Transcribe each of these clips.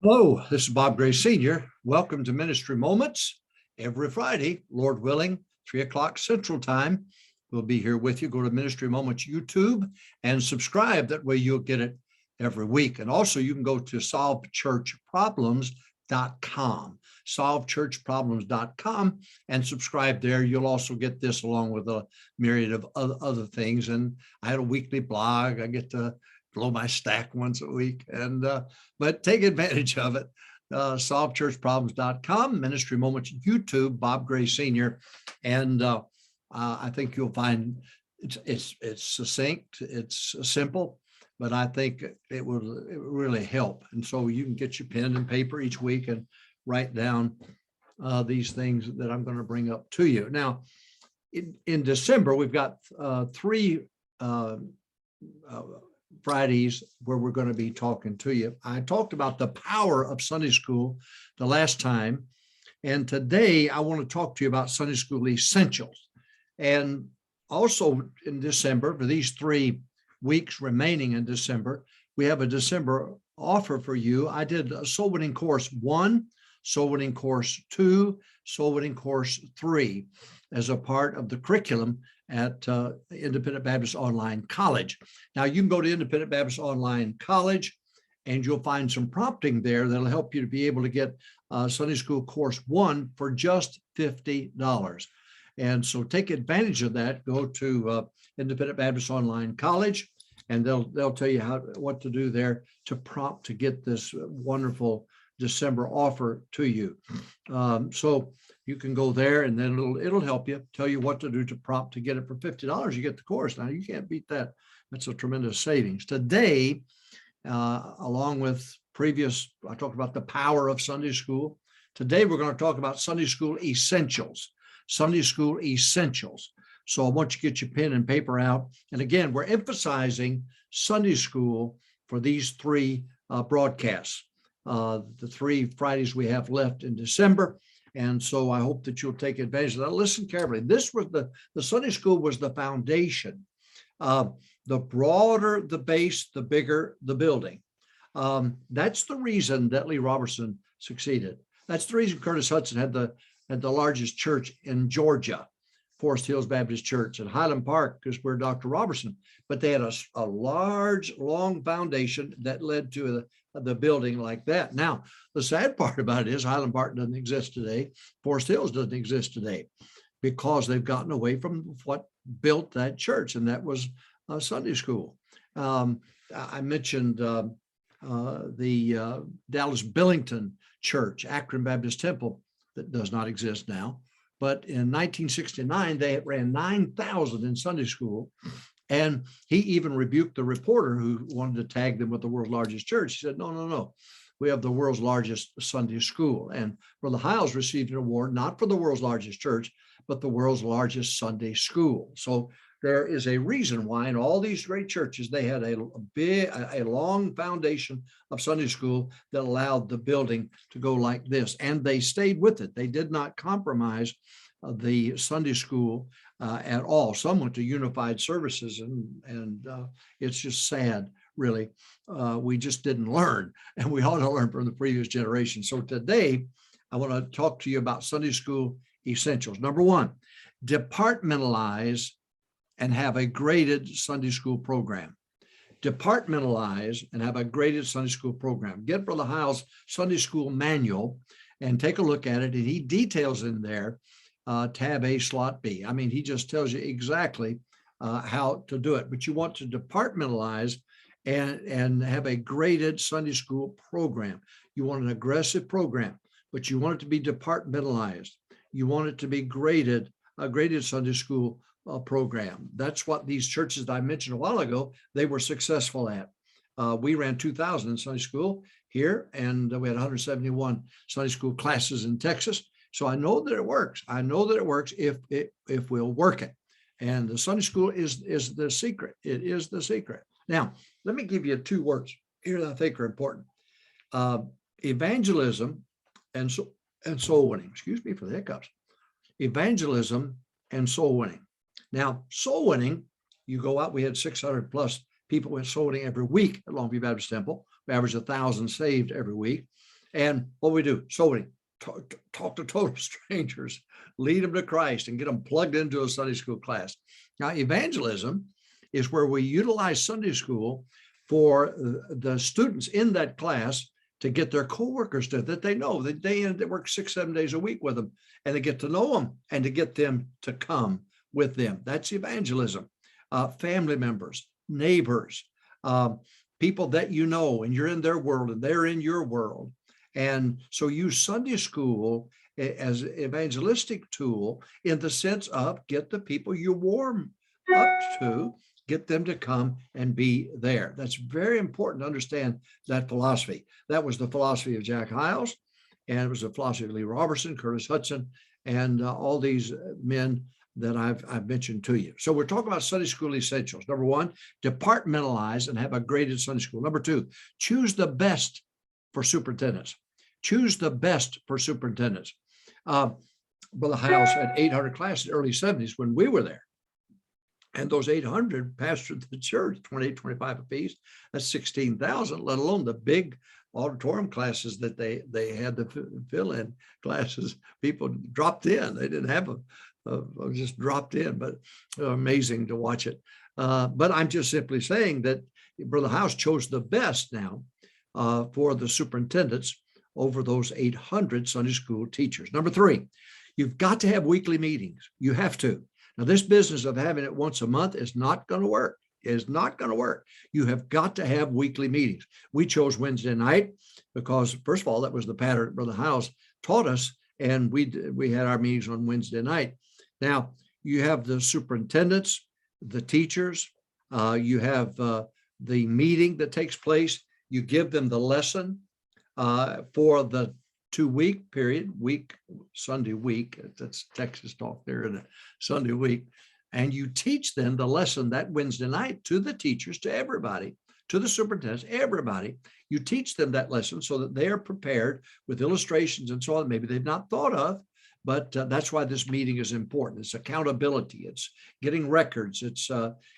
Hello, this is Bob Gray Sr. Welcome to Ministry Moments. Every Friday, Lord willing, 3 o'clock Central Time. We'll be here with you. Go to Ministry Moments YouTube and subscribe. That way you'll get it every week. And also you can go to solvechurchproblems.com, solvechurchproblems.com, and subscribe there. You'll also get this along with a myriad of other things. And I had a weekly blog. I get to blow my stack once a week, but take advantage of it. Solvechurchproblems.com, Ministry Moments YouTube, Bob Gray Sr. And I think you'll find it's succinct, it's simple, but I think it will really help. And so you can get your pen and paper each week and write down these things that I'm going to bring up to you. Now, in December, we've got three Fridays where we're going to be talking to you. I talked about the power of Sunday school the last time, and today I want to talk to you about Sunday school essentials. And also in December, for these 3 weeks remaining in December, we have a December offer for you. I did a soul winning course 1, soul winning course 2, soul winning course 3 as a part of the curriculum at Independent Baptist Online College. Now you can go to Independent Baptist Online College and you'll find some prompting there that'll help you to be able to get Sunday School Course 1 for just $50. And so take advantage of that. Go to Independent Baptist Online College and they'll tell you what to do there to prompt to get this wonderful December offer to you. So you can go there and then it'll help you, tell you what to do to prompt to get it for $50. You get the course. Now you can't beat that. That's a tremendous savings. Today, along with previous, I talked about the power of Sunday school. Today, we're going to talk about Sunday school essentials. Sunday school essentials. So I want you to get your pen and paper out. And again, we're emphasizing Sunday school for these 3 broadcasts. The 3 Fridays we have left in December. And so I hope that you'll take advantage of that. Listen carefully. This was the Sunday school was the foundation. The broader the base, the bigger the building. That's the reason that Lee Robertson succeeded. That's the reason Curtis Hudson had the largest church in Georgia, Forest Hills Baptist Church, and Highland Park is where Dr. Robertson. But they had a large, long foundation that led to the building like that. Now, the sad part about it is Highland Park doesn't exist today. Forest Hills doesn't exist today because they've gotten away from what built that church, and that was Sunday school. I mentioned the Dallas Billington Church, Akron Baptist Temple, that does not exist now. But in 1969, they ran 9,000 in Sunday school. And he even rebuked the reporter who wanted to tag them with the world's largest church. He said, no. We have the world's largest Sunday school. And Brother Hiles received an award, not for the world's largest church, but the world's largest Sunday school. So there is a reason why in all these great churches, they had a long foundation of Sunday school that allowed the building to go like this. And they stayed with it. They did not compromise the Sunday school at all. Some went to unified services, and it's just sad, really. We just didn't learn, and we ought to learn from the previous generation. So today, I want to talk to you about Sunday school essentials. Number 1, departmentalize and have a graded Sunday school program. Departmentalize and have a graded Sunday school program. Get Brother Hiles' Sunday school manual and take a look at it, and he details in there tab A, slot B. I mean, he just tells you exactly how to do it, but you want to departmentalize and have a graded Sunday school program. You want an aggressive program, but you want it to be departmentalized. You want it to be graded, a graded Sunday school program. That's what these churches that I mentioned a while ago, they were successful at. We ran 2,000 in Sunday school here, and we had 171 Sunday school classes in Texas. So I know that it works. I know that it works if we'll work it. And the Sunday school is the secret. It is the secret. Now, let me give you 2 words here that I think are important. Evangelism and soul winning. Excuse me for the hiccups. Evangelism and soul winning. Now, soul winning, you go out, we had 600 plus people went soul winning every week at Longview Baptist Temple. We averaged 1,000 saved every week. And what we do, so we talk to total strangers, lead them to Christ, and get them plugged into a Sunday school class. Now, evangelism is where we utilize Sunday school for the students in that class to get their coworkers that they know, that they work 6-7 days a week with them, and to get to know them and to get them to come with them. That's evangelism. Family members, neighbors, people that you know, and you're in their world and they're in your world. And so use Sunday school as an evangelistic tool in the sense of get the people you warm up to, get them to come and be there. That's very important to understand that philosophy. That was the philosophy of Jack Hyles, and it was the philosophy of Lee Robertson, Curtis Hudson, and all these men that I've mentioned to you. So we're talking about Sunday school essentials. Number one, departmentalize and have a graded Sunday school. Number two, choose the best for superintendents. Choose the best for superintendents. Brother Hyles had 800 classes in the early 70s when we were there. And those 800 pastored the church, 28, 25 apiece. That's 16,000, let alone the big auditorium classes that they had to fill in classes. People dropped in. They didn't have just dropped in, but amazing to watch it. But I'm just simply saying that Brother Hyles chose the best now for the superintendents over those 800 Sunday school teachers. Number three, you've got to have weekly meetings. You have to. Now, this business of having it once a month is not going to work. Is not going to work. You have got to have weekly meetings. We chose Wednesday night because, first of all, that was the pattern Brother Hyles taught us, and we had our meetings on Wednesday night. Now, you have the superintendents, the teachers, you have the meeting that takes place. You give them the lesson for the 2-week period, Sunday week, that's Texas talk there in a Sunday week. And you teach them the lesson that Wednesday night to the teachers, to everybody, to the superintendents, everybody. You teach them that lesson so that they are prepared with illustrations and so on, maybe they've not thought of, but that's why this meeting is important. It's accountability, it's getting records, it's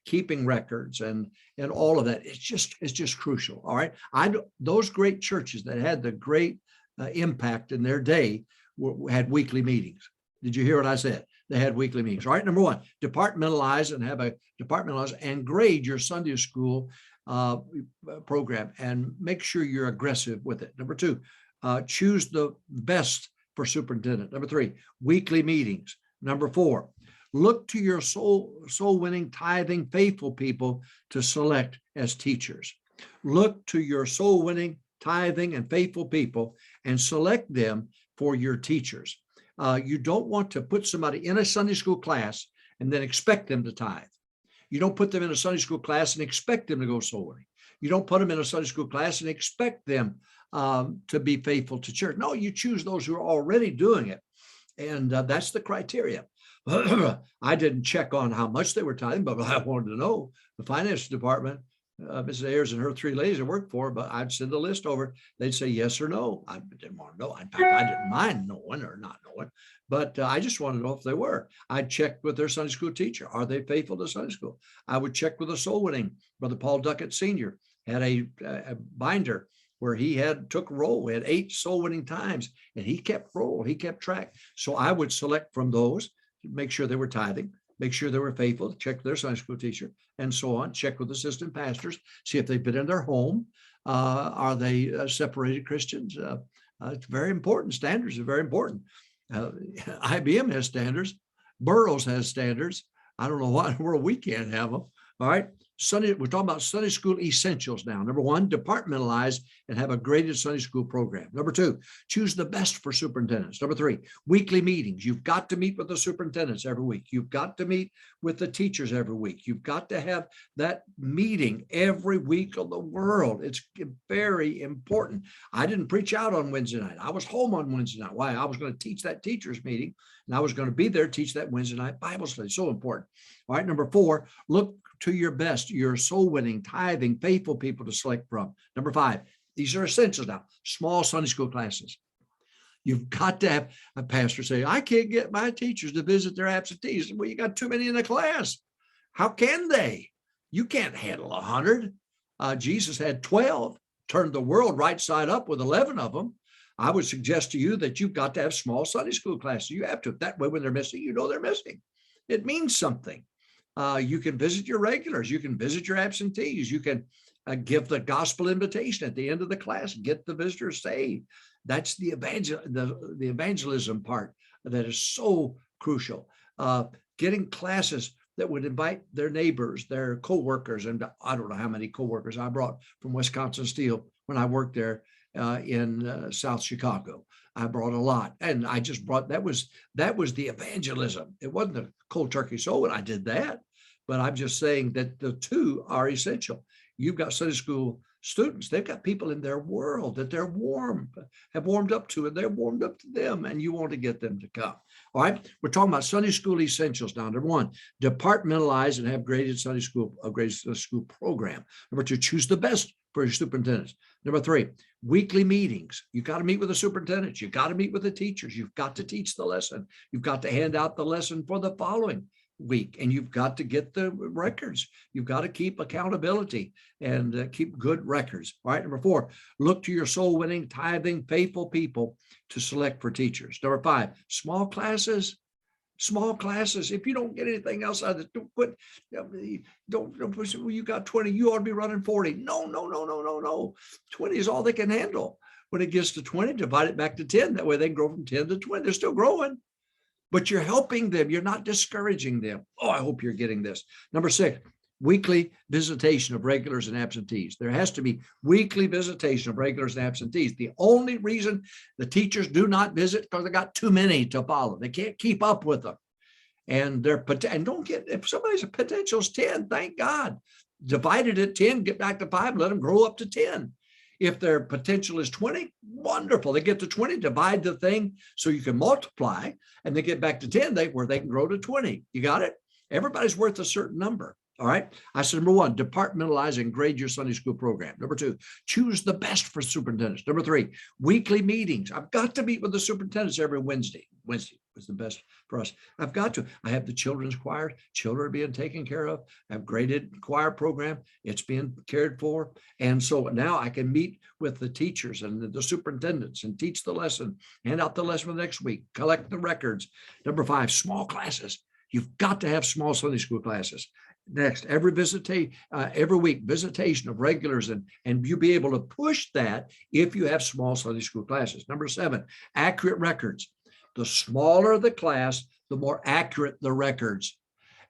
keeping records and all of that. It's just crucial. All right. Those great churches that had the great impact in their day had weekly meetings. Did you hear what I said? They had weekly meetings. All right. Number one, departmentalize and grade your Sunday school program and make sure you're aggressive with it. Number two, choose the best for superintendent. Number three, weekly meetings. Number four, look to your soul winning, tithing, faithful people to select as teachers. Look to your soul winning, tithing, and faithful people and select them for your teachers. You don't want to put somebody in a Sunday school class and then expect them to tithe. You don't put them in a Sunday school class and expect them to go soul winning. You don't put them in a Sunday school class and expect them to be faithful to church. No, you choose those who are already doing it. And that's the criteria. I didn't check on how much they were tithing, but I wanted to know. The finance department, Mrs. Ayers and her 3 ladies I worked for, but I'd send the list over. They'd say yes or no. I didn't want to know. In fact, I didn't mind knowing or not knowing, but I just wanted to know if they were. I'd check with their Sunday school teacher. Are they faithful to Sunday school? I would check with a soul winning. Brother Paul Duckett Sr. had a binder where he took roll. We had 8 soul winning times, and he kept roll. He kept track. So I would select from those, make sure they were tithing, make sure they were faithful, check with their Sunday school teacher, and so on. Check with assistant pastors, see if they've been in their home. Are they separated Christians? It's very important. Standards are very important. IBM has standards. Burroughs has standards. I don't know why in the world we can't have them. All right. We're talking about Sunday school essentials now. Number one, departmentalize and have a graded Sunday school program. Number two, choose the best for superintendents. Number three, weekly meetings. You've got to meet with the superintendents every week. You've got to meet with the teachers every week. You've got to have that meeting every week of the world. It's very important. I didn't preach out on Wednesday night. I was home on Wednesday night. Why? I was going to teach that teachers meeting, and I was going to be there, teach that Wednesday night Bible study. So important. All right. Number four, look to your best, your soul winning, tithing, faithful people to select from. Number five, these are essentials now. Small Sunday school classes. You've got to have a pastor say, I can't get my teachers to visit their absentees. Well, you got too many in the class. How can they? You can't handle 100. Jesus had 12, turned the world right side up with 11 of them. I would suggest to you that you've got to have small Sunday school classes. You have to. That way, when they're missing, you know they're missing. It means something. You can visit your regulars. You can visit your absentees. You can give the gospel invitation at the end of the class. Get the visitors saved. That's the evangelism part that is so crucial. Getting classes that would invite their neighbors, their co-workers, and I don't know how many co-workers I brought from Wisconsin Steel when I worked there in South Chicago. I brought a lot, and I just brought that was the evangelism. It wasn't a cold turkey soul, and I did that, but I'm just saying that the two are essential. You've got Sunday school students; they've got people in their world that they're have warmed up to, and they're warmed up to them, and you want to get them to come. All right, we're talking about Sunday school essentials now. Number one, departmentalize and have a graded Sunday school program. Number two, choose the best for your superintendents. Number three, weekly meetings. You got to meet with the superintendents. You got to meet with the teachers. You've got to teach the lesson. You've got to hand out the lesson for the following week, and you've got to get the records. You've got to keep accountability and keep good records. All right. Number four, look to your soul winning, tithing, faithful people to select for teachers. Number five, small classes. Small classes. If you don't get anything else out of it, don't quit. Don't push it. Well, you got 20. You ought to be running 40. No. 20 is all they can handle. When it gets to 20, divide it back to 10. That way they can grow from 10 to 20. They're still growing, but you're helping them. You're not discouraging them. Oh, I hope you're getting this. Number six, weekly visitation of regulars and absentees. There has to be weekly visitation of regulars and absentees. The only reason the teachers do not visit because they got too many to follow. They can't keep up with them. And don't get, if somebody's potential is 10, thank God. Divided at 10, get back to 5, let them grow up to 10. If their potential is 20, wonderful. They get to 20, divide the thing so you can multiply, and they get back to 10 where they can grow to 20. You got it? Everybody's worth a certain number. All right. I said, number one, departmentalize and grade your Sunday school program. Number two, choose the best for superintendents. Number three, weekly meetings. I've got to meet with the superintendents every Wednesday. Wednesday was the best for us. I've got to. I have the children's choir. Children are being taken care of. I have graded choir program. It's being cared for. And so now I can meet with the teachers and the superintendents and teach the lesson, hand out the lesson for the next week, collect the records. Number five, small classes. You've got to have small Sunday school classes. Next, every week, visitation of regulars, and you be able to push that if you have small Sunday school classes. Number seven, accurate records. The smaller the class, the more accurate the records.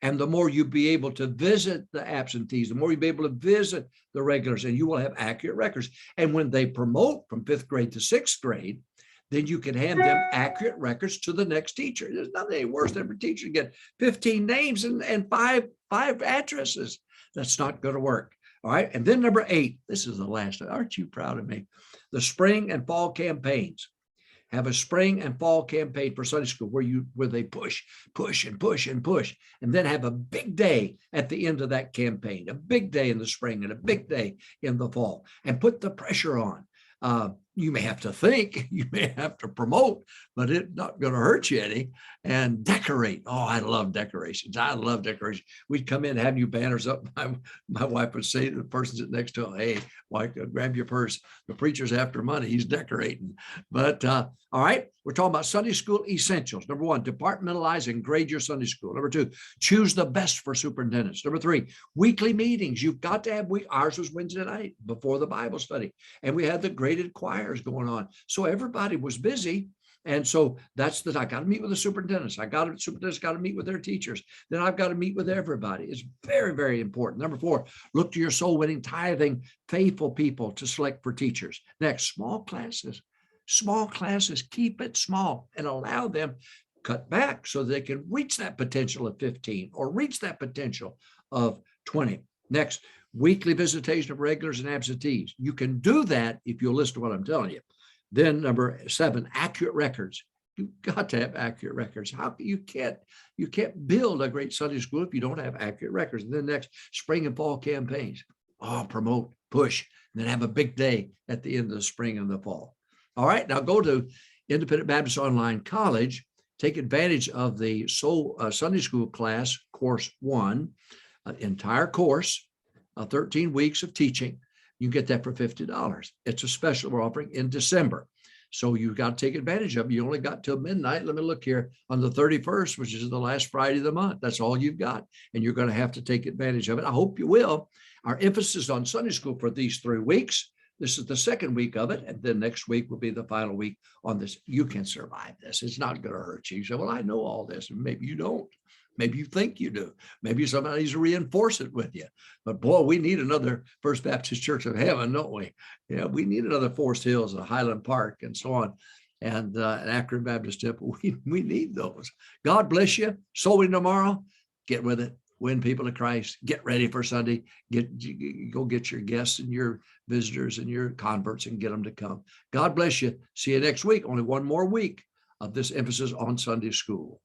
And the more you be able to visit the absentees, the more you'll be able to visit the regulars, and you will have accurate records. And when they promote from 5th grade to 6th grade, then you can hand them accurate records to the next teacher. There's nothing any worse than for a teacher to get 15 names and five addresses. That's not going to work. All right. And then number 8, this is the last. Aren't you proud of me? The spring and fall campaigns. Have a spring and fall campaign for Sunday school where they push, and then have a big day at the end of that campaign, a big day in the spring and a big day in the fall, and put the pressure on. You may have to think, you may have to promote, but it's not going to hurt you any. And decorate. Oh, I love decorations. I love decorations. We'd come in, have new banners up. My wife would say to the person sitting next to her, hey, wife, grab your purse. The preacher's after money. He's decorating. But all right, we're talking about Sunday school essentials. Number one, departmentalize and grade your Sunday school. Number two, choose the best for superintendents. Number three, weekly meetings. You've got to have ours was Wednesday night before the Bible study. And we had the graded choirs going on. So everybody was busy. And so I got to meet with the superintendents. Superintendents got to meet with their teachers. Then I've got to meet with everybody. It's very, very important. Number four, look to your soul winning, tithing, faithful people to select for teachers. Next, small classes. Small classes, keep it small and allow them cut back so they can reach that potential of 15 or reach that potential of 20. Next, weekly visitation of regulars and absentees. You can do that if you'll listen to what I'm telling you. Then number 7, accurate records. You've got to have accurate records. You can't build a great Sunday school if you don't have accurate records. And then next, spring and fall campaigns. Promote, push, and then have a big day at the end of the spring and the fall. All right, now go to Independent Baptist Online College. Take advantage of the Sunday School class, Course 1, entire course, 13 weeks of teaching. You can get that for $50. It's a special we're offering in December. So you've got to take advantage of it. You only got till midnight. Let me look here on the 31st, which is the last Friday of the month. That's all you've got. And you're going to have to take advantage of it. I hope you will. Our emphasis on Sunday school for these 3 weeks. This is the second week of it. And then next week will be the final week on this. You can survive this. It's not going to hurt you. You say, well, I know all this. And maybe you don't. Maybe you think you do. Maybe somebody needs to reinforce it with you. But boy, we need another First Baptist Church of Heaven, don't we? Yeah, we need another Forest Hills and Highland Park and so on. And an Akron Baptist Temple. We need those. God bless you. Soul winning tomorrow. Get with it. Win people to Christ. Get ready for Sunday. Go get your guests and your visitors and your converts and get them to come. God bless you. See you next week. Only one more week of this emphasis on Sunday school.